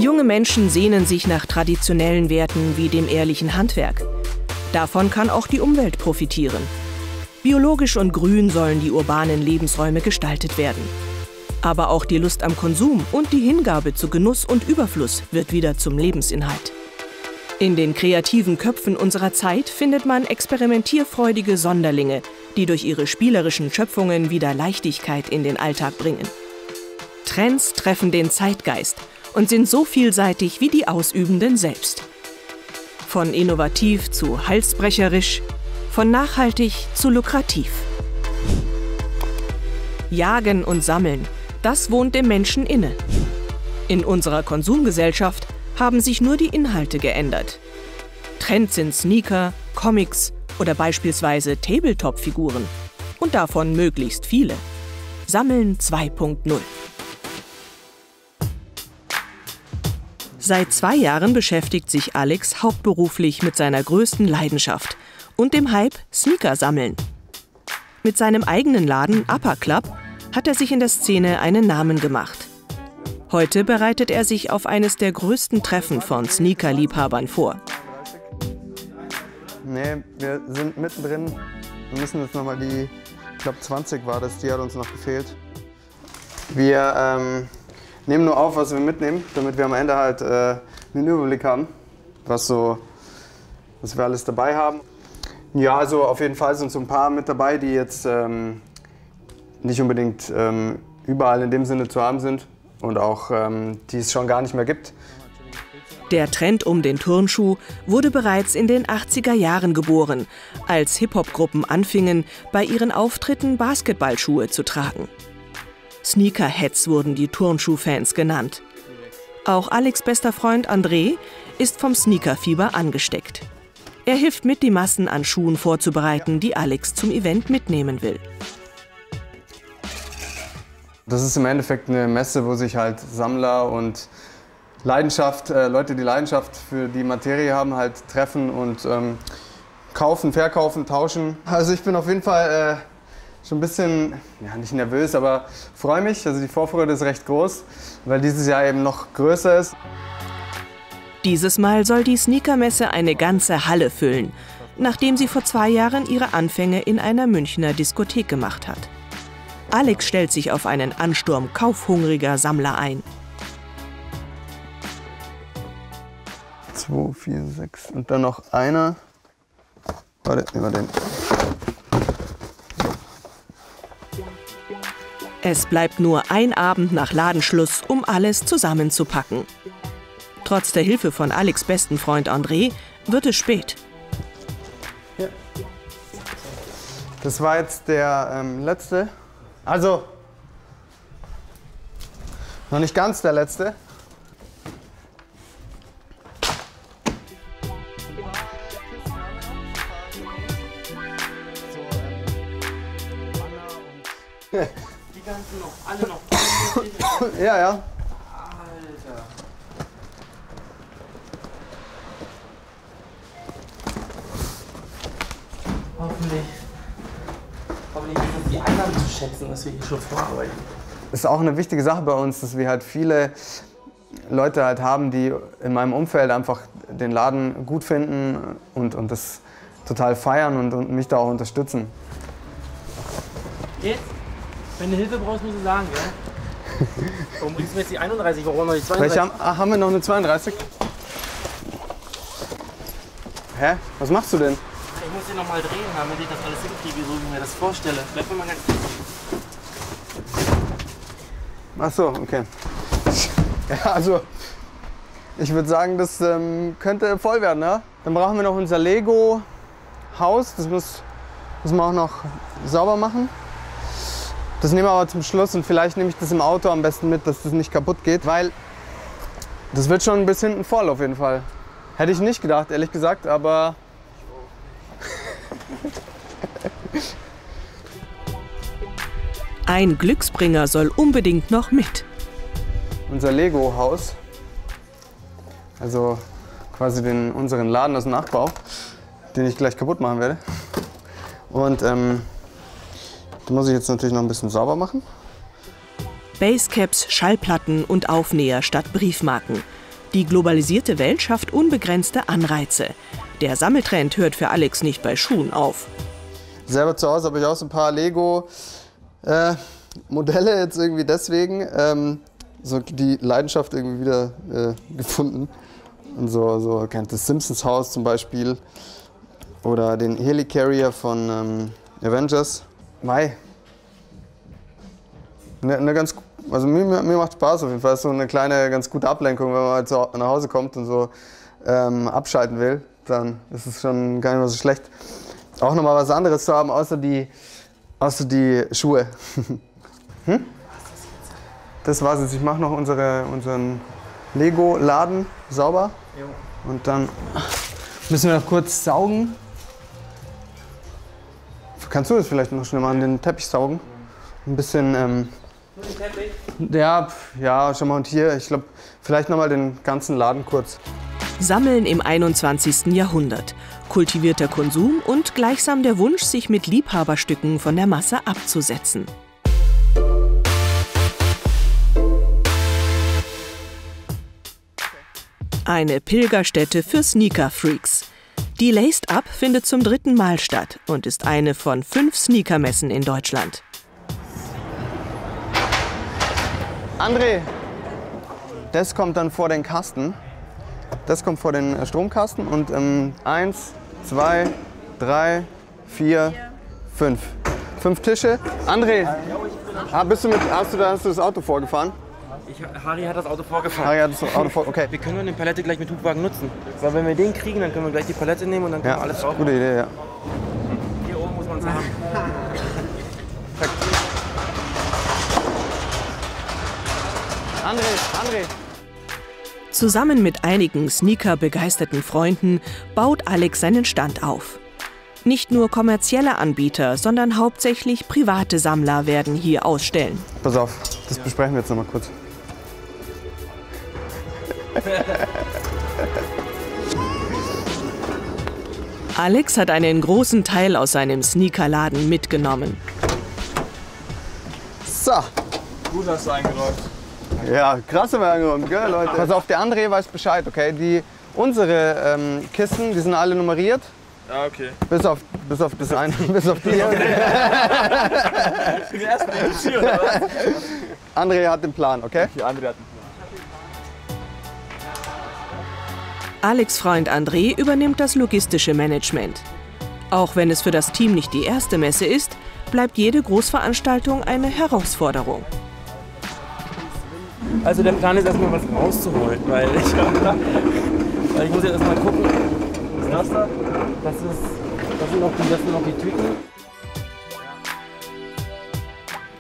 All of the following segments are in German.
Junge Menschen sehnen sich nach traditionellen Werten wie dem ehrlichen Handwerk. Davon kann auch die Umwelt profitieren. Biologisch und grün sollen die urbanen Lebensräume gestaltet werden. Aber auch die Lust am Konsum und die Hingabe zu Genuss und Überfluss wird wieder zum Lebensinhalt. In den kreativen Köpfen unserer Zeit findet man experimentierfreudige Sonderlinge, die durch ihre spielerischen Schöpfungen wieder Leichtigkeit in den Alltag bringen. Trends treffen den Zeitgeist und sind so vielseitig wie die Ausübenden selbst. Von innovativ zu halsbrecherisch, von nachhaltig zu lukrativ. Jagen und Sammeln, das wohnt dem Menschen inne. In unserer Konsumgesellschaft haben sich nur die Inhalte geändert. Trend sind Sneaker, Comics oder beispielsweise Tabletop-Figuren. Und davon möglichst viele. Sammeln 2.0. Seit 2 Jahren beschäftigt sich Alex hauptberuflich mit seiner größten Leidenschaft und dem Hype Sneaker-Sammeln. Mit seinem eigenen Laden Upper Club hat er sich in der Szene einen Namen gemacht. Heute bereitet er sich auf eines der größten Treffen von Sneaker-Liebhabern vor. Nee, wir sind mittendrin. Wir müssen jetzt nochmal die, ich glaube 20 war das, die hat uns noch gefehlt. Wir nehmen nur auf, was wir mitnehmen, damit wir am Ende halt einen Überblick haben, was wir alles dabei haben. Ja, also auf jeden Fall sind so ein paar mit dabei, die jetzt nicht unbedingt überall in dem Sinne zu haben sind und auch die es schon gar nicht mehr gibt. Der Trend um den Turnschuh wurde bereits in den 80er Jahren geboren, als Hip-Hop-Gruppen anfingen, bei ihren Auftritten Basketballschuhe zu tragen. Sneakerheads wurden die Turnschuh-Fans genannt. Auch Alex' bester Freund André ist vom Sneakerfieber angesteckt. Er hilft mit, die Massen an Schuhen vorzubereiten, die Alex zum Event mitnehmen will. Das ist im Endeffekt eine Messe, wo sich halt Sammler und Leute, die Leidenschaft für die Materie haben, halt treffen und kaufen, verkaufen, tauschen. Also ich bin auf jeden Fall schon ein bisschen, ja nicht nervös, aber freue mich. Also die Vorfreude ist recht groß, weil dieses Jahr eben noch größer ist. Dieses Mal soll die Sneakermesse eine ganze Halle füllen, nachdem sie vor 2 Jahren ihre Anfänge in einer Münchner Diskothek gemacht hat. Alex stellt sich auf einen Ansturm kaufhungriger Sammler ein. 2, 4, 6 und dann noch einer. Warte, nehmen wir den. Es bleibt nur ein Abend nach Ladenschluss, um alles zusammenzupacken. Trotz der Hilfe von Alex' besten Freund André wird es spät. Ja. Das war jetzt der letzte. Also, noch nicht ganz der letzte. Die ganzen noch, alle noch. Ja, ja. Alter. Hoffentlich wissen die anderen zu schätzen, dass wir hier schon vorarbeiten. Das ist auch eine wichtige Sache bei uns, dass wir halt viele Leute halt haben, die in meinem Umfeld einfach den Laden gut finden und das total feiern und mich da auch unterstützen. Jetzt? Wenn du Hilfe brauchst, musst du sagen, gell? Warum bringst du mir jetzt die 31, warum noch die 32? Welche haben wir noch eine 32? Hä? Was machst du denn? Ich muss den noch mal drehen, damit ich das alles hinkriege, so wie ich mir das vorstelle. Bleib mal ganz Ach so, okay. Ja, also ich würde sagen, das könnte voll werden, ne? Dann brauchen wir noch unser Lego-Haus. Das müssen wir auch noch sauber machen. Das nehmen wir aber zum Schluss und vielleicht nehme ich das im Auto am besten mit, dass das nicht kaputt geht, weil das wird schon bis hinten voll auf jeden Fall. Hätte ich nicht gedacht, ehrlich gesagt, aber Ein Glücksbringer soll unbedingt noch mit. unser Lego-Haus, also quasi unseren Laden aus dem Nachbau, den ich gleich kaputt machen werde. Und den muss ich jetzt natürlich noch ein bisschen sauber machen. Basecaps, Schallplatten und Aufnäher statt Briefmarken. Die globalisierte Welt schafft unbegrenzte Anreize. Der Sammeltrend hört für Alex nicht bei Schuhen auf. Selber zu Hause habe ich auch so ein paar Lego-Modelle jetzt irgendwie deswegen. So die Leidenschaft irgendwie wieder gefunden. Und so kennt das Simpsons Haus zum Beispiel. Oder den Helicarrier von Avengers. Mai. Also mir macht Spaß auf jeden Fall. Das ist so eine kleine, ganz gute Ablenkung, wenn man halt so nach Hause kommt und so abschalten will. Dann ist es schon gar nicht mehr so schlecht, auch nochmal was anderes zu haben, außer die Schuhe. Das war's jetzt. Ich mache noch unseren Lego-Laden sauber. Jo. Und dann müssen wir noch kurz saugen. Kannst du das vielleicht noch schnell machen, den Teppich saugen? Ein bisschen, Nur den Teppich? ja, schon mal und hier. Ich glaube, vielleicht noch mal den ganzen Laden kurz. Sammeln im 21. Jahrhundert. Kultivierter Konsum und gleichsam der Wunsch, sich mit Liebhaberstücken von der Masse abzusetzen. Eine Pilgerstätte für Sneaker-Freaks. Die Laced Up findet zum 3. Mal statt und ist eine von 5 Sneakermessen in Deutschland. André, das kommt dann vor den Kasten. Das kommt vor den Stromkasten und 1, 2, 3, 4, 5. 5 Tische. André, hast du das Auto vorgefahren? Harry hat das Auto vorgefahren. Harry hat das Auto okay. Wir können eine Palette gleich mit Hubwagen nutzen. Weil wenn wir den kriegen, dann können wir gleich die Palette nehmen und dann können wir alles drauf. Gute Idee, ja. Hier oben muss man es haben. André. Zusammen mit einigen Sneaker-begeisterten Freunden baut Alex seinen Stand auf. Nicht nur kommerzielle Anbieter, sondern hauptsächlich private Sammler werden hier ausstellen. Pass auf, das besprechen wir jetzt noch mal kurz. Alex hat einen großen Teil aus seinem Sneakerladen mitgenommen. So. Gut hast du eingeräumt. Ja, krass haben wir angeräumt, gell, Leute? Pass auf, der André weiß Bescheid, okay? Unsere Kisten, die sind alle nummeriert. Ja, okay. Bis auf das eine, bis auf die. Den ersten Edition, oder was? André hat den Plan, okay? Die andere hat einen Plan. Alex' Freund André übernimmt das logistische Management. Auch wenn es für das Team nicht die erste Messe ist, bleibt jede Großveranstaltung eine Herausforderung. Also der Plan ist erstmal was rauszuholen, weil ich muss jetzt erstmal gucken. Was ist das da? Das sind noch die Tüten.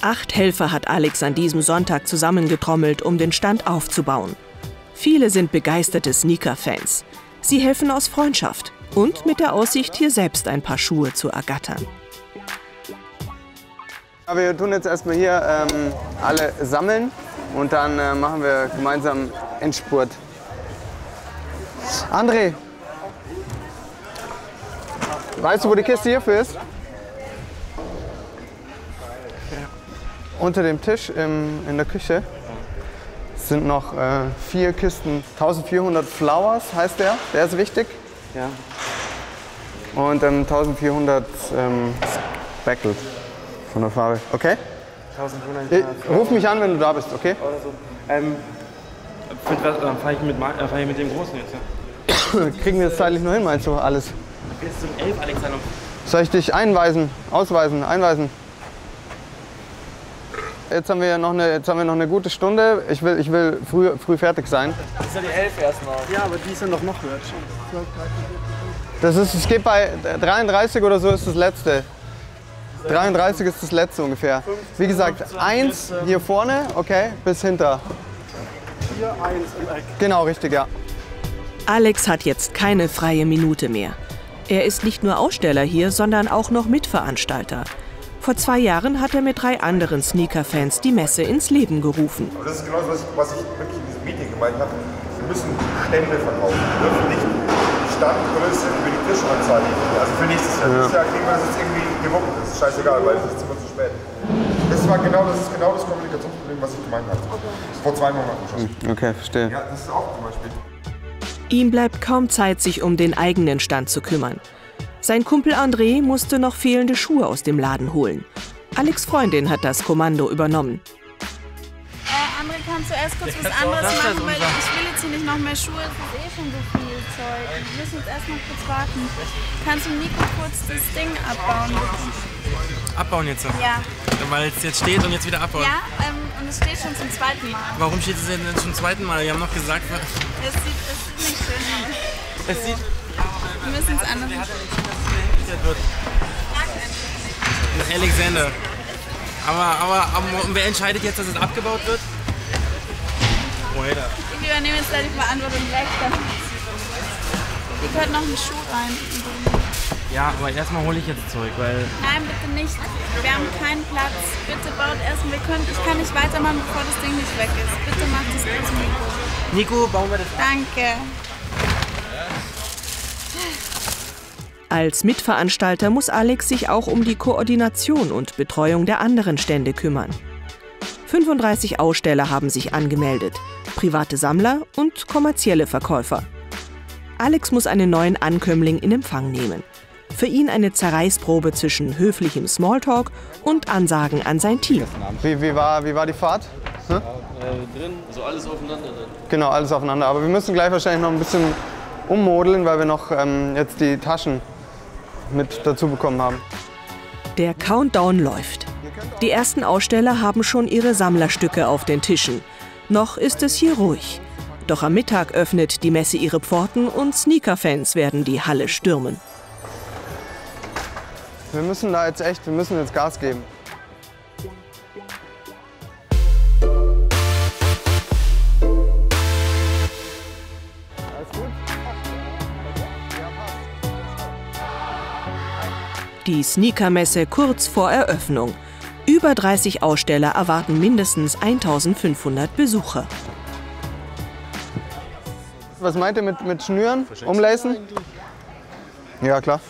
8 Helfer hat Alex an diesem Sonntag zusammengetrommelt, um den Stand aufzubauen. Viele sind begeisterte Sneaker-Fans. Sie helfen aus Freundschaft und mit der Aussicht, hier selbst ein paar Schuhe zu ergattern. Wir tun jetzt erstmal hier alle sammeln und dann machen wir gemeinsam Endspurt. André, weißt du, wo die Kiste hierfür ist? Unter dem Tisch in der Küche sind noch 4 Kisten, 1400 Flowers heißt der ist wichtig. Ja. Und 1400 Speckle von der Farbe, okay? 1400. Ruf mich an, wenn du da bist, okay? Oder so. Fahre ich mit dem Großen jetzt, ja? Kriegen wir das zeitlich noch hin, meinst du, alles? Bis zum 11, Alexander. Soll ich dich einweisen? Jetzt haben wir noch eine gute Stunde. Ich will früh fertig sein. Das ist ja die 11 erstmal. Ja, aber die ist ja noch höher. Es geht bei 33 oder so ist das letzte. 33 ist das letzte ungefähr. Wie gesagt, 1 hier vorne, okay, bis hinter. Hier 1 im Eck. Genau, richtig, ja. Alex hat jetzt keine freie Minute mehr. Er ist nicht nur Aussteller hier, sondern auch noch Mitveranstalter. Vor 2 Jahren hat er mit 3 anderen Sneaker-Fans die Messe ins Leben gerufen. Aber das ist genau das, was ich wirklich in diesem Meeting gemeint habe. Wir müssen Stände verkaufen. Wir dürfen nicht die Standgröße über die Tischanzahl liefern. Also für nächstes Jahr. Nächstes Jahr kriegen wir das jetzt irgendwie gewuppt. Das ist scheißegal, weil es ist immer zu spät. Das ist genau das Kommunikationsproblem, was ich gemeint habe. Vor 2 Monaten schon. Okay, verstehe. Ja, das ist auch zum Beispiel. Ihm bleibt kaum Zeit, sich um den eigenen Stand zu kümmern. Sein Kumpel André musste noch fehlende Schuhe aus dem Laden holen. Alex' Freundin hat das Kommando übernommen. André kann zuerst kurz was anderes machen, weil ich will jetzt hier nicht noch mehr Schuhe, es ist schon so viel Zeug. Wir müssen jetzt erst mal kurz warten. Kannst du Nico kurz das Ding abbauen? Abbauen jetzt? Ja. Weil es jetzt steht und jetzt wieder abbauen? Ja, und es steht schon zum 2. Mal. Warum steht es denn schon zum 2. Mal? Wir haben noch gesagt... Es sieht nicht schön aus. Es sieht... Wir müssen es anders machen. Alexander. Aber wer entscheidet jetzt, dass es abgebaut wird? Ich übernehme jetzt gleich die Verantwortung weg. Hier gehört noch ein Schuh rein. Ja, aber erstmal hole ich jetzt Zeug, weil... Nein, bitte nicht. Wir haben keinen Platz. Bitte baut erstmal. Ich kann nicht weitermachen, bevor das Ding nicht weg ist. Bitte macht das kurz, Nico. Nico, bauen wir das ab? Danke. Als Mitveranstalter muss Alex sich auch um die Koordination und Betreuung der anderen Stände kümmern. 35 Aussteller haben sich angemeldet, private Sammler und kommerzielle Verkäufer. Alex muss einen neuen Ankömmling in Empfang nehmen. Für ihn eine Zerreißprobe zwischen höflichem Smalltalk und Ansagen an sein Team. Wie war die Fahrt? Drin, also alles aufeinander dann. Genau, alles aufeinander. Aber wir müssen gleich wahrscheinlich noch ein bisschen ummodeln, weil wir noch jetzt die Taschen mit dazu bekommen haben. Der Countdown läuft. Die ersten Aussteller haben schon ihre Sammlerstücke auf den Tischen. Noch ist es hier ruhig. Doch am Mittag öffnet die Messe ihre Pforten und Sneaker-Fans werden die Halle stürmen. Wir müssen jetzt Gas geben. Die Sneaker-Messe kurz vor Eröffnung. Über 30 Aussteller erwarten mindestens 1500 Besucher. Was meint ihr mit Schnüren, umlacen? Ja, klar.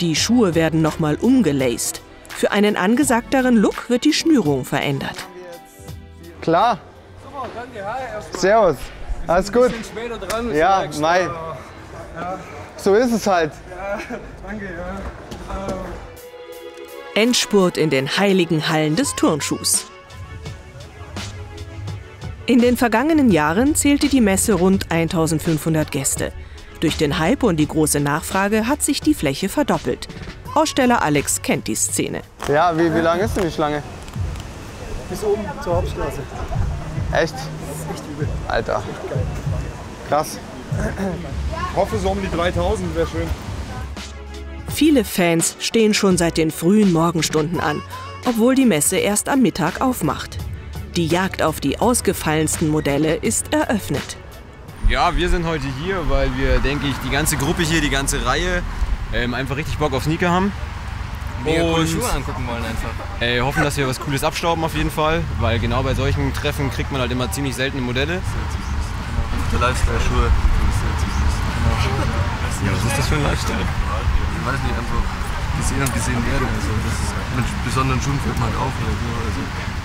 Die Schuhe werden nochmal umgelaced. Für einen angesagteren Look wird die Schnürung verändert. Klar. Servus. Alles gut? Ja, Mai. So ist es halt. Endspurt in den heiligen Hallen des Turnschuhs. In den vergangenen Jahren zählte die Messe rund 1500 Gäste. Durch den Hype und die große Nachfrage hat sich die Fläche verdoppelt. Aussteller Alex kennt die Szene. Ja, wie lang ist denn die Schlange? Bis oben zur Hauptstraße. Echt? Das ist echt übel. Alter. Krass. Ich hoffe, so um die 3000 wäre schön. Viele Fans stehen schon seit den frühen Morgenstunden an, obwohl die Messe erst am Mittag aufmacht. Die Jagd auf die ausgefallensten Modelle ist eröffnet. Ja, wir sind heute hier, weil wir, denke ich, die ganze Gruppe hier, die ganze Reihe, einfach richtig Bock auf Sneaker haben. Mega coole Schuhe angucken wollen einfach. Hoffen, dass wir was Cooles abstauben auf jeden Fall, weil genau bei solchen Treffen kriegt man halt immer ziemlich seltene Modelle. Der Lifestyle-Schuhe. Ja, was ist das für ein Lifestyle? Ich weiß nicht, einfach gesehen und gesehen werden. Also das ist, mit besonderen Schuhen fällt man halt auf. Also.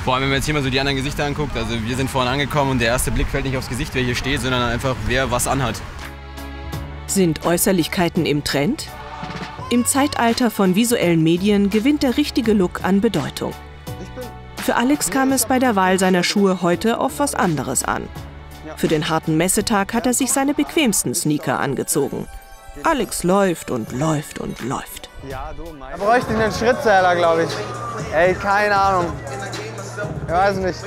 Vor allem, wenn man jetzt hier mal so die anderen Gesichter anguckt, also wir sind vorne angekommen und der erste Blick fällt nicht aufs Gesicht, wer hier steht, sondern einfach, wer was anhat. Sind Äußerlichkeiten im Trend? Im Zeitalter von visuellen Medien gewinnt der richtige Look an Bedeutung. Für Alex kam es bei der Wahl seiner Schuhe heute auf was anderes an. Für den harten Messetag hat er sich seine bequemsten Sneaker angezogen. Alex läuft und läuft und läuft. Da bräuchte ich einen Schrittzähler, glaube ich. Ey, keine Ahnung. Ich weiß nicht.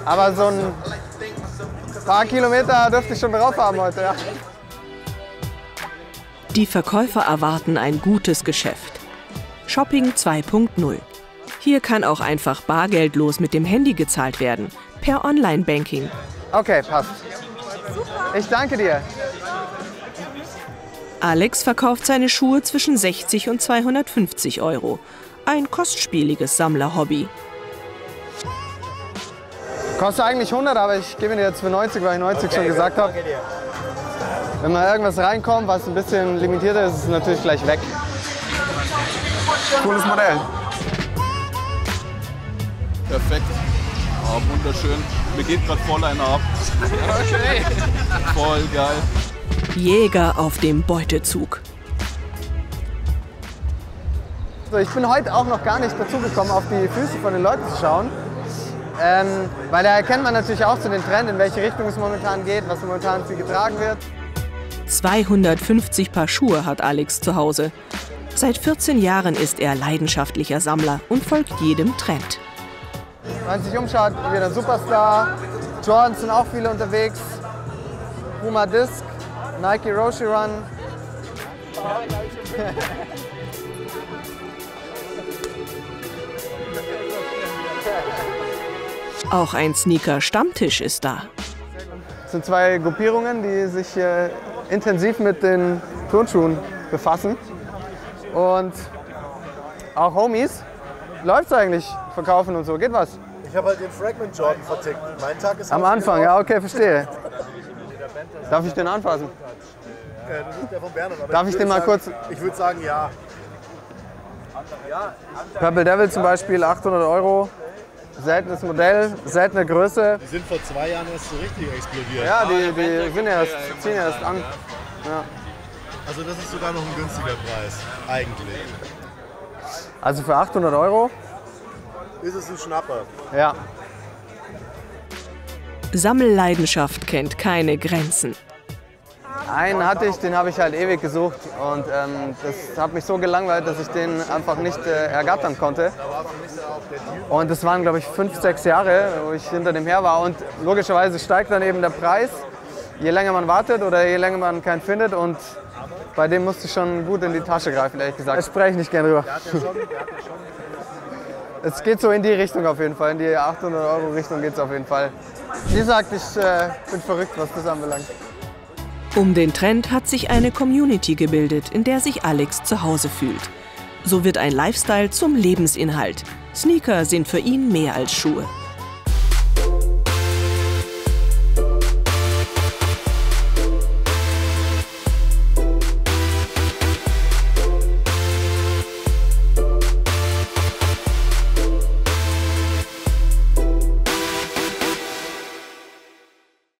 Aber so ein paar Kilometer dürfte ich schon drauf haben heute, ja. Die Verkäufer erwarten ein gutes Geschäft. Shopping 2.0. Hier kann auch einfach bargeldlos mit dem Handy gezahlt werden, per Online-Banking. Okay, passt. Ich danke dir. Alex verkauft seine Schuhe zwischen 60 und 250 €. Ein kostspieliges Sammlerhobby. Kostet eigentlich 100, aber ich gebe ihn jetzt für 90, weil ich 90 schon gesagt habe. Wenn mal irgendwas reinkommt, was ein bisschen limitierter ist, ist es natürlich gleich weg. Cooles Modell. Perfekt. Oh, wunderschön. Mir geht gerade voll einer ab. Okay. Voll geil. Jäger auf dem Beutezug. So, ich bin heute auch noch gar nicht dazu gekommen, auf die Füße von den Leuten zu schauen. Weil da erkennt man natürlich auch so den Trend, in welche Richtung es momentan geht, was momentan viel getragen wird. 250 Paar Schuhe hat Alex zu Hause. Seit 14 Jahren ist er leidenschaftlicher Sammler und folgt jedem Trend. Wenn man sich umschaut, wieder ein Superstar. Jordans sind auch viele unterwegs. Puma Disc, Nike Roshe Run. Auch ein Sneaker-Stammtisch ist da. Das sind zwei Gruppierungen, die sich intensiv mit den Turnschuhen befassen. Und auch Homies. Läuft's eigentlich? Verkaufen und so. Geht was? Ich habe halt den Fragment Jordan vertickt. Mein Tag ist am Anfang, ja, okay, verstehe. Darf ich den anfassen? Das ist der von Bernhard. Darf ich den mal kurz? Ich würde sagen, ja. Purple Devil zum Beispiel, 800 €. Seltenes Modell, seltene Größe. Die sind vor 2 Jahren erst so richtig explodiert. Ja, die sind ziehen erst an. Ja. Also das ist sogar noch ein günstiger Preis, eigentlich. Also für 800 € ist es ein Schnapper. Ja. Sammelleidenschaft kennt keine Grenzen. Einen hatte ich, den habe ich halt ewig gesucht und das hat mich so gelangweilt, dass ich den einfach nicht ergattern konnte. Und das waren, glaube ich, 5, 6 Jahre, wo ich hinter dem her war und logischerweise steigt dann eben der Preis, je länger man wartet oder je länger man keinen findet und bei dem musste ich schon gut in die Tasche greifen, ehrlich gesagt. Da spreche ich nicht gerne drüber. Es geht so in die Richtung auf jeden Fall, in die 800 € Richtung geht es auf jeden Fall. Wie gesagt, ich bin verrückt, was das anbelangt. Um den Trend hat sich eine Community gebildet, in der sich Alex zu Hause fühlt. So wird ein Lifestyle zum Lebensinhalt. Sneaker sind für ihn mehr als Schuhe.